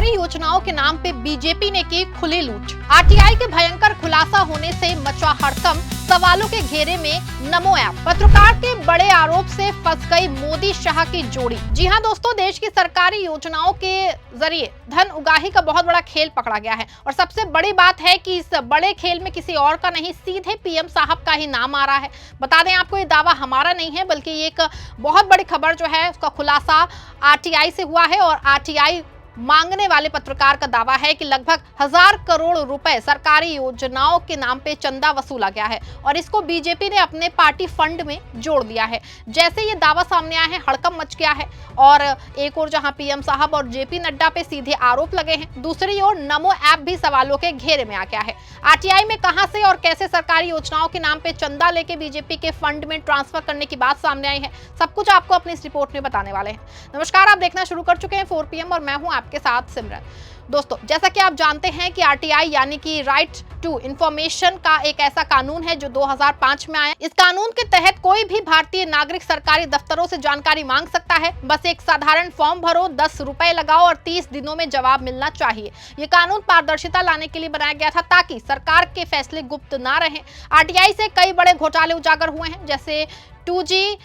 सरकारी योजनाओं के नाम पे बीजेपी ने की खुली लूट। आरटीआई के भयंकर खुलासा होने से मचा हड़कंप, सवालों के घेरे में नमो ऐप। पत्रकार के बड़े आरोप से फंस गई मोदी शाह की जोड़ी। जी हां दोस्तों, देश की सरकारी योजनाओं के जरिए धन उगाही का बहुत बड़ा खेल पकड़ा गया है और सबसे बड़ी बात है कि इस बड़े खेल में किसी और का नहीं, सीधे पीएम साहब का ही नाम आ रहा है। बता दें आपको, ये दावा हमारा नहीं है बल्कि एक बहुत बड़ी खबर जो है उसका खुलासा आरटीआई से हुआ है और आरटीआई मांगने वाले पत्रकार का दावा है कि लगभग 1000 करोड़ रुपए सरकारी योजनाओं के नाम पे चंदा वसूला गया है और इसको बीजेपी ने अपने पार्टी फंड में जोड़ दिया है। जैसे ये दावा सामने आया है, हड़कंप मच गया है और एक और जहां पीएम साहब और जेपी नड्डा पे सीधे आरोप लगे हैं, दूसरी ओर नमो ऐप भी सवालों के घेरे में आ गया है। आरटीआई में कहां से और कैसे सरकारी योजनाओं के नाम पे चंदा लेके बीजेपी के फंड में ट्रांसफर करने की बात सामने आई है, सब कुछ आपको अपनी इस रिपोर्ट में बताने वाले हैं। नमस्कार, आप देखना शुरू कर चुके हैं 4 PM और मैं हूं आपके साथ सिमरन। दोस्तों, जैसा कि आप जानते हैं कि आरटीआई यानी कि राइट टू इंफॉर्मेशन का एक ऐसा कानून है जो 2005 में आया। इस कानून के तहत कोई भी भारतीय नागरिक सरकारी दफ्तरों से जानकारी मांग सकता है। बस एक साधारण फॉर्म भरो, 10 रुपए लगाओ और 30 दिनों में जवाब मिलना चाहिए। ये कानून पारदर्शिता लाने के लिए बनाया गया था ताकि सरकार के फैसले गुप्त ना रहें। आरटीआई से कई बड़े घोटाले उजागर हुए हैं, जैसे 2G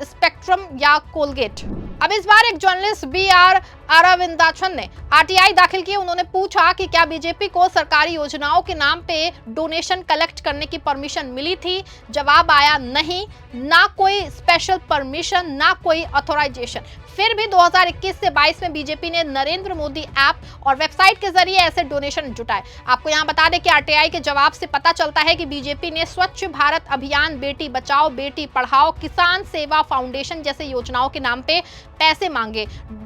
स्पेक्ट्रम या कोलगेट। अब इस बार एक जर्नलिस्ट BR अरविंदाचन ने आरटीआई दाखिल की। उन्होंने पूछा कि क्या बीजेपी को सरकारी योजनाओं के नाम पे डोनेशन कलेक्ट करने की परमिशन मिली थी। जवाब आया नहीं, ना कोई स्पेशल परमिशन, ना कोई ऑथराइजेशन। फिर भी 2021 से 22 में बीजेपी ने नरेंद्र मोदी ऐप और वेबसाइट के जरिए ऐसे डोनेशन जुटाए। आपको यहां बता दें कि आरटीआई के जवाब से पता चलता है कि बीजेपी ने स्वच्छ भारत अभियान, बेटी बचाओ बेटी पढ़ाओ, किसान सेवा फाउंडेशन जैसे योजनाओं के नाम पे पैसे मांगे।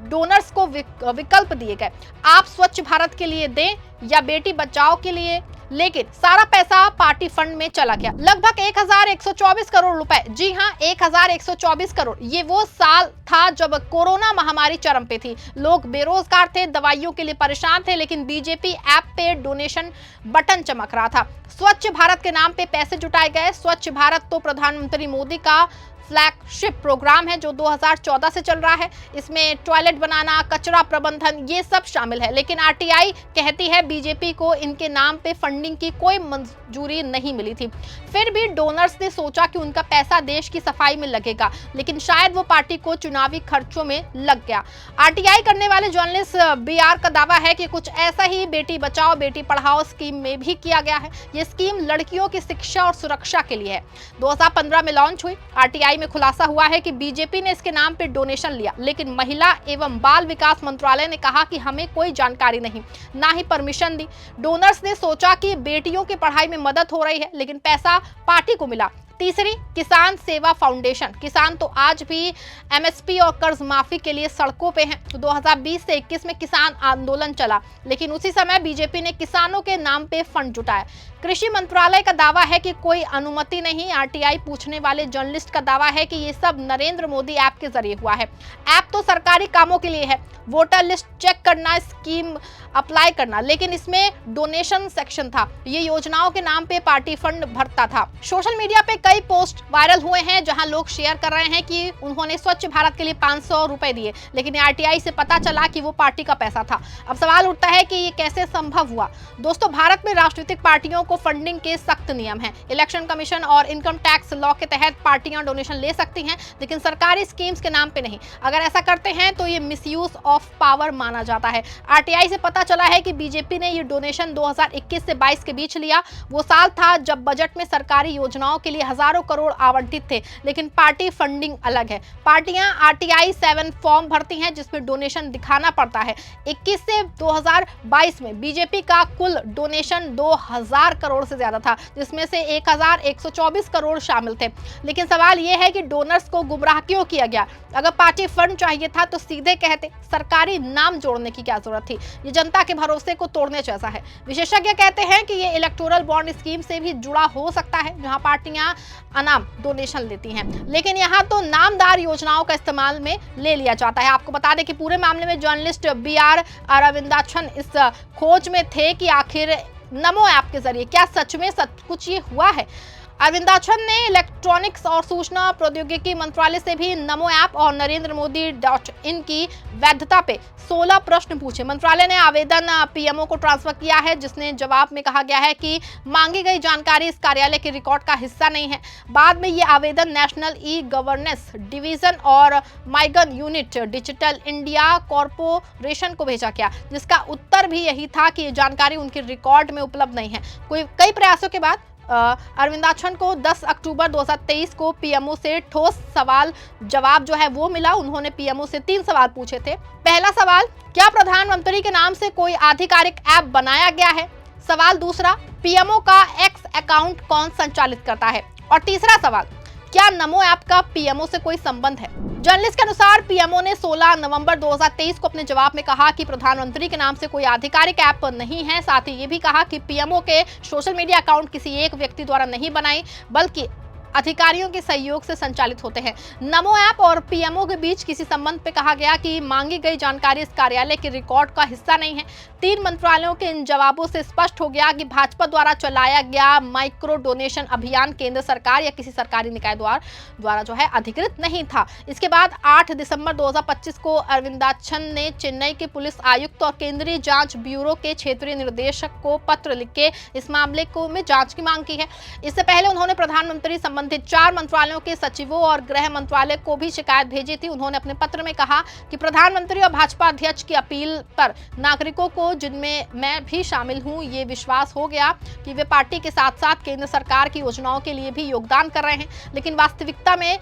डोनर्स को विकल्प दिए गए, आप स्वच्छ भारत के लिए दें या बेटी बचाओ के लिए, लेकिन सारा पैसा पार्टी फंड में चला गया। लगभग 1124 करोड़ रुपए। जी हां, 1124 करोड़। ये वो साल था जब कोरोना महामारी चरम पे थी, लोग बेरोजगार थे, दवाइयों के लिए परेशान थे, लेकिन बीजेपी ऐप पे डोनेशन बटन चमक रहा था। स्वच्छ भारत के नाम पे पैसे जुटाए गए। स्वच्छ भारत तो प्रधानमंत्री मोदी का फ्लैगशिप प्रोग्राम है जो 2014 से चल रहा है। इसमें टॉयलेट बनाना, कचरा प्रबंधन, ये सब शामिल है। लेकिन आरटीआई कहती है बीजेपी को इनके नाम पे फंडिंग की कोई मंजूरी नहीं मिली थी। फिर भी डोनर्स ने सोचा कि उनका पैसा देश की सफाई में लगेगा, लेकिन शायद वो पार्टी को चुनावी खर्चों में लग गया। आरटीआई करने वाले जर्नलिस्ट BR का दावा है कि कुछ ऐसा ही बेटी बचाओ बेटी पढ़ाओ स्कीम में भी किया गया है। ये स्कीम लड़कियों की शिक्षा और सुरक्षा के लिए है। 2015 में लॉन्च हुई। आरटीआई में खुलासा हुआ है कि बीजेपी ने इसके नाम पे डोनेशन लिया, लेकिन महिला एवं बाल विकास मंत्रालय ने कहा कि हमें कोई जानकारी नहीं, ना ही परमिशन दी। डोनर्स ने सोचा कि बेटियों की पढ़ाई में मदद हो रही है, लेकिन पैसा पार्टी को मिला। तीसरी, किसान सेवा फाउंडेशन। किसान तो आज भी MSP और कर्ज माफी के लिए सड़कों पे हैं। 2020 से 21 में किसान आंदोलन चला, लेकिन उसी समय बीजेपी ने किसानों के नाम पे फंड जुटाया। कृषि मंत्रालय का दावा है कि कोई अनुमति नहीं। आरटीआई पूछने वाले जर्नलिस्ट का दावा है कि ये सब नरेंद्र मोदी ऐप के जरिए हुआ है। ऐप तो सरकारी कामों के लिए है, वोटर लिस्ट चेक करना, स्कीम अप्लाई करना, लेकिन इसमें डोनेशन सेक्शन था। ये योजनाओं के नाम पे पार्टी फंड भरता था। सोशल मीडिया पे कई पोस्ट वायरल हुए हैं जहां लोग शेयर कर रहे हैं कि उन्होंने स्वच्छ भारत के लिए 500 रुपए दिए, लेकिन आरटीआई से पता चला कि वो पार्टी का पैसा था। अब सवाल उठता है कि ये कैसे संभव हुआ। दोस्तों, भारत में राजनीतिक पार्टियों को फंडिंग के सख्त नियम हैं। इलेक्शन कमीशन और इनकम टैक्स लॉ के तहत पार्टियां डोनेशन ले सकती हैं, लेकिन सरकारी स्कीम्स के नाम पे नहीं। अगर ऐसा करते हैं तो ये मिसयूज ऑफ पावर माना जाता है। आरटीआई से पता चला है कि बीजेपी ने ये डोनेशन 2021 से 22 के बीच लिया। वो साल था जब बजट में सरकारी योजनाओं के लिए हजारों करोड़ आवंटित थे, लेकिन पार्टी फंडिंग अलग है। पार्टियां RTI 7 फॉर्म भरती हैं जिसमें डोनेशन दिखाना पड़ता है। 21 से 2022 में बीजेपी का कुल डोनेशन 2000 करोड़ से ज्यादा था, जिसमें से 1124 करोड़ शामिल थे। लेकिन सवाल यह है कि डोनर्स को गुमराह क्यों किया गया। अगर पार्टी फंड चाहिए था तो सीधे कहते, सरकारी नाम जोड़ने की क्या जरूरत थी। ये जनता के भरोसे को तोड़ने जैसा है। विशेषज्ञ कहते हैं कि ये इलेक्टोरल बॉन्ड स्कीम से भी जुड़ा हो सकता है, जहां पार्टियां अनाम डोनेशन लेती हैं, लेकिन यहाँ तो नामदार योजनाओं का इस्तेमाल में ले लिया जाता है। आपको बता दें कि पूरे मामले में जर्नलिस्ट BR अरविंदाचन इस खोज में थे कि आखिर नमो ऐप के जरिए क्या सच में सब कुछ ये हुआ है। अरविंदाक्षन ने इलेक्ट्रॉनिक्स और सूचना प्रौद्योगिकी मंत्रालय से भी नमो ऐप और NarendraModi.in की वैधता पे 16 प्रश्न पूछे। मंत्रालय ने आवेदन पीएमओ को ट्रांसफर किया है, जिसने जवाब में कहा गया है कि मांगी गई जानकारी इस कार्यालय के रिकॉर्ड का हिस्सा नहीं है। बाद में ये आवेदन नेशनल ई गवर्नेंस डिवीजन और माइगन यूनिट डिजिटल इंडिया कॉर्पोरेशन को भेजा गया, जिसका उत्तर भी यही था कि ये जानकारी उनके रिकॉर्ड में उपलब्ध नहीं है। कई प्रयासों के बाद अरविंदाक्षन को 10 अक्टूबर 2023 को पीएमओ से ठोस सवाल जवाब जो है वो मिला। उन्होंने पीएमओ से 3 सवाल पूछे थे। पहला सवाल, क्या प्रधानमंत्री के नाम से कोई आधिकारिक ऐप बनाया गया है? सवाल दूसरा, पीएमओ का एक्स अकाउंट कौन संचालित करता है? और तीसरा सवाल, क्या नमो ऐप का पीएमओ से कोई संबंध है? जर्नलिस्ट के अनुसार पीएमओ ने 16 नवंबर 2023 को अपने जवाब में कहा कि प्रधानमंत्री के नाम से कोई आधिकारिक ऐप नहीं है। साथ ही ये भी कहा कि पीएमओ के सोशल मीडिया अकाउंट किसी एक व्यक्ति द्वारा नहीं बनाई, बल्कि अधिकारियों के सहयोग से संचालित होते हैं। नमो ऐप और पीएमओ के बीच किसी संबंध पे कहा गया कि मांगी गई जानकारी इस कार्यालय के रिकॉर्ड का हिस्सा नहीं है। 3 मंत्रालयों के इन जवाबों से स्पष्ट हो गया कि भाजपा द्वारा चलाया गया माइक्रो डोनेशन अभियान केंद्र सरकार या किसी सरकारी निकाय द्वारा जो है अधिकृत नहीं था। इसके बाद 8 दिसंबर 2025 को अरविंदाक्षन ने चेन्नई के पुलिस आयुक्त और केंद्रीय जांच ब्यूरो के क्षेत्रीय निदेशक को पत्र लिख के इस मामले को में जांच की मांग की है। इससे पहले उन्होंने प्रधानमंत्री संबंधित 4 मंत्रालयों के सचिवों और गृह मंत्रालय को भी शिकायत भेजी थी। उन्होंने अपने पत्र में कहा कि प्रधानमंत्री और भाजपा अध्यक्ष की अपील पर नागरिकों को, जिनमें मैं भी शामिल हूं, ये विश्वास हो गया कि वे पार्टी के साथ साथ केंद्र सरकार की योजनाओं के लिए भी योगदान कर रहे हैं, लेकिन वास्तविकता में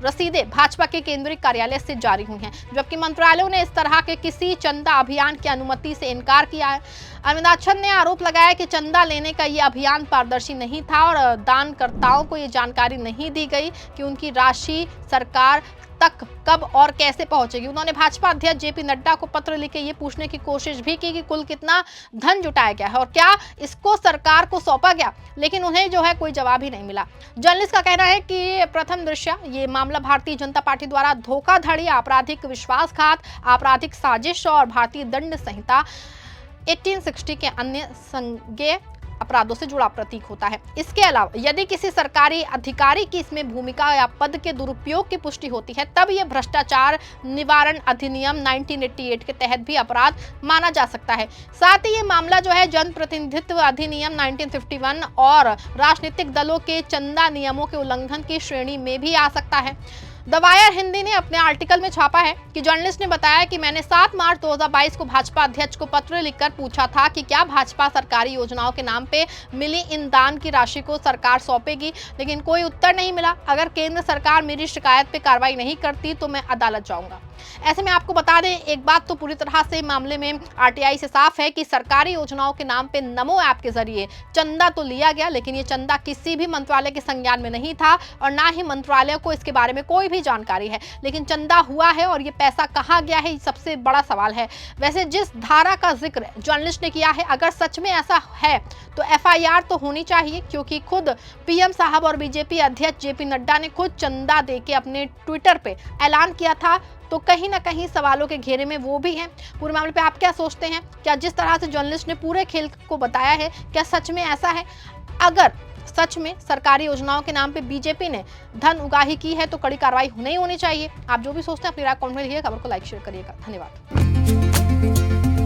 रसीदें भाजपा के केंद्रीय कार्यालय से जारी हुई हैं, जबकि मंत्रालयों ने इस तरह के किसी चंदा अभियान की अनुमति से इनकार किया है। अरविंदाक्षन ने आरोप लगाया कि चंदा लेने का ये अभियान पारदर्शी नहीं था और दानकर्ताओं को ये जानकारी नहीं दी गई कि उनकी राशि सरकार तक कब और कैसे पहुंचेगी। उन्होंने भाजपा अध्यक्ष जेपी नड्डा को पत्र लिखे ये पूछने की कोशिश भी की कि कुल कितना धन जुटाया गया है और क्या इसको सरकार को सौंपा गया, लेकिन उन्हें जो है कोई जवाब ही नहीं मिला। जर्नलिस्ट का कहना है कि प्रथम दृष्टया ये मामला भारतीय जनता पार्टी द्वारा धोखाधड़ी, आपराधिक विश्वासघात, आपराधिक साजिश और भारतीय दंड संहिता 1860 के अन्य संज्ञेय अपराधों से जुड़ा प्रतीक होता है। इसके अलावा यदि किसी सरकारी अधिकारी की इसमें भूमिका या पद के दुरुपयोग की पुष्टि होती है, तब यह भ्रष्टाचार निवारण अधिनियम 1988 के तहत भी अपराध माना जा सकता है। साथ ही ये मामला जो है जनप्रतिनिधित्व अधिनियम 1951 और राजनीतिक दलों के चंदा नियमों के उल्लंघन की श्रेणी में भी आ सकता है। द वायर हिंदी ने अपने आर्टिकल में छापा है कि जर्नलिस्ट ने बताया कि मैंने 7 मार्च 2022 को भाजपा अध्यक्ष को पत्र लिखकर पूछा था कि क्या भाजपा सरकारी योजनाओं के नाम पे मिली इन दान की राशि को सरकार सौंपेगी, लेकिन कोई उत्तर नहीं मिला। अगर केंद्र सरकार मेरी शिकायत पे कार्रवाई नहीं करती तो मैं अदालत जाऊंगा। ऐसे में आपको बता दें, एक बात तो पूरी तरह से मामले में आरटीआई से साफ है कि सरकारी योजनाओं के नाम पे नमो ऐप के जरिए चंदा तो लिया गया, लेकिन ये चंदा किसी भी मंत्रालय के संज्ञान में नहीं था और ना ही मंत्रालय को इसके बारे में कोई भी जानकारी है। लेकिन चंदा हुआ है और ये पैसा कहाँ गया है, ये सबसे बड़ा सवाल है। वैसे जिस धारा का जिक्र जर्नलिस्ट ने किया है, अगर सच में ऐसा है तो एफआईआर तो होनी चाहिए, क्योंकि खुद पीएम साहब और बीजेपी अध्यक्ष जेपी नड्डा ने खुद चंदा देके अपने ट्विटर पे ऐलान किया था, तो कहीं ना कहीं सवालों के घेरे में वो भी हैं। पूरे मामले पे आप क्या सोचते हैं? क्या जिस तरह से जर्नलिस्ट ने पूरे खेल को बताया है, क्या सच में ऐसा है? अगर सच में सरकारी योजनाओं के नाम पे बीजेपी ने धन उगाही की है तो कड़ी कार्रवाई होनी चाहिए। आप जो भी सोचते हैं अपनी राय कमेंट में लिखिए, खबर को लाइक शेयर करिएगा। धन्यवाद।